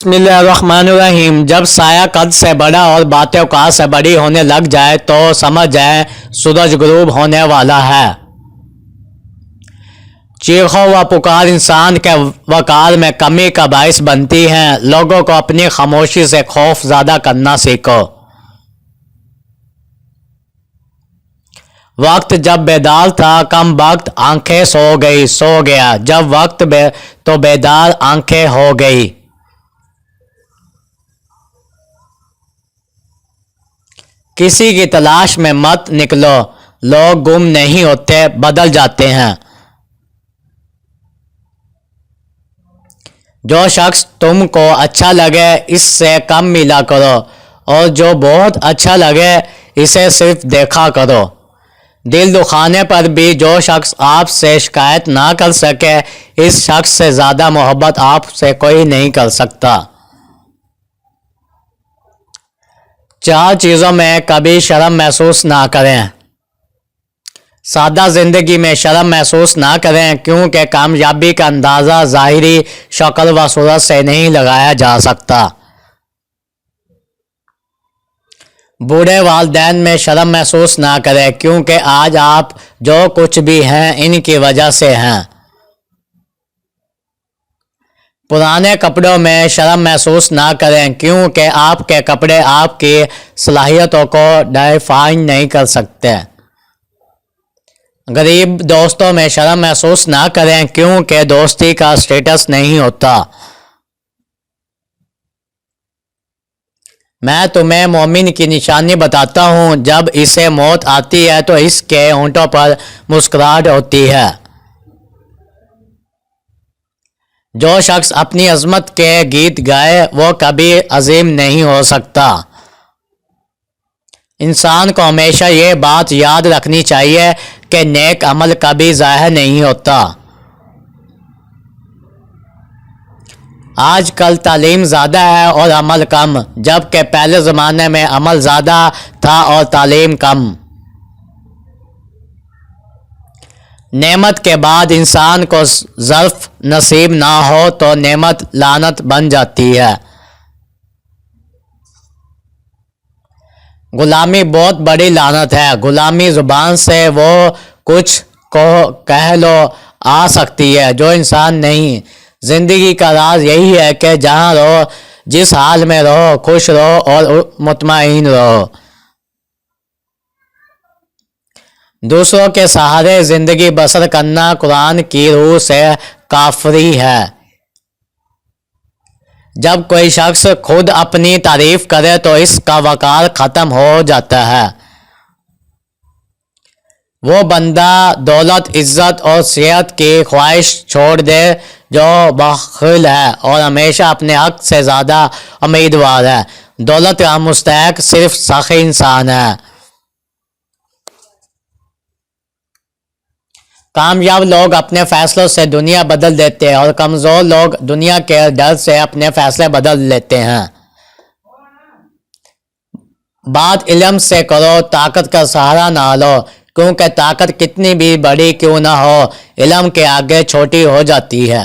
बिस्मिल्लाहिर्रहमानिर्रहीम। जब साया कद से बड़ा और बातें औकात से बड़ी होने लग जाए तो समझ जाए सूरज गुरूब होने वाला है। चीखों व पुकार इंसान के वकार में कमी का बाइस बनती हैं। लोगों को अपनी खामोशी से खौफ ज़्यादा करना सीखो। वक्त जब बेदार था कम वक्त आंखें सो गया। जब वक्त तो बेदार आंखें हो गई। किसी की तलाश में मत निकलो। लोग गुम नहीं होते, बदल जाते हैं। जो शख्स तुमको अच्छा लगे इससे कम मिला करो और जो बहुत अच्छा लगे इसे सिर्फ देखा करो। दिल दुखाने पर भी जो शख्स आपसे शिकायत ना कर सके इस शख्स से ज़्यादा मोहब्बत आपसे कोई नहीं कर सकता। चार चीज़ों में कभी शर्म महसूस ना करें। सादा ज़िंदगी में शर्म महसूस ना करें क्योंकि कामयाबी का अंदाज़ा ज़ाहिरी शक्ल व सूरत से नहीं लगाया जा सकता। बूढ़े वालिदैन में शर्म महसूस ना करें क्योंकि आज आप जो कुछ भी हैं इनकी वजह से हैं। पुराने कपड़ों में शर्म महसूस ना करें क्योंकि आपके कपड़े आपकी सलाहियतों को डिफाइन नहीं कर सकते। गरीब दोस्तों में शर्म महसूस ना करें क्योंकि दोस्ती का स्टेटस नहीं होता। मैं तुम्हें मोमिन की निशानी बताता हूँ, जब इसे मौत आती है तो इसके होंठों पर मुस्कुराहट होती है। जो शख्स अपनी अजमत के गीत गाए वो कभी अजीम नहीं हो सकता। इंसान को हमेशा ये बात याद रखनी चाहिए कि नेक अमल कभी ज़ाहिर नहीं होता। आजकल तालीम ज़्यादा है और अमल कम, जबकि पहले ज़माने में अमल ज़्यादा था और तालीम कम। नेमत के बाद इंसान को ज़र्फ नसीब ना हो तो नेमत लानत बन जाती है। गुलामी बहुत बड़ी लानत है। गुलामी ज़ुबान से वो कुछ को कह लो आ सकती है जो इंसान नहीं। ज़िंदगी का राज यही है कि जहाँ रहो, जिस हाल में रहो, खुश रहो और मुतमईन रहो। दूसरों के सहारे ज़िंदगी बसर करना कुरान की रूह से काफरी है। जब कोई शख्स खुद अपनी तारीफ करे तो इसका वकार ख़त्म हो जाता है। वो बंदा दौलत, इज़्ज़त और सेहत की ख्वाहिश छोड़ दे जो बख़िल है और हमेशा अपने हक से ज़्यादा उम्मीदवार है। दौलत का मुस्तहक़ सिर्फ सख़ी इंसान है। कामयाब लोग अपने फ़ैसलों से दुनिया बदल देते हैं और कमज़ोर लोग दुनिया के डर से अपने फ़ैसले बदल लेते हैं। बात इल्म से करो, ताकत का सहारा ना लो क्योंकि ताकत कितनी भी बड़ी क्यों ना हो इल्म के आगे छोटी हो जाती है।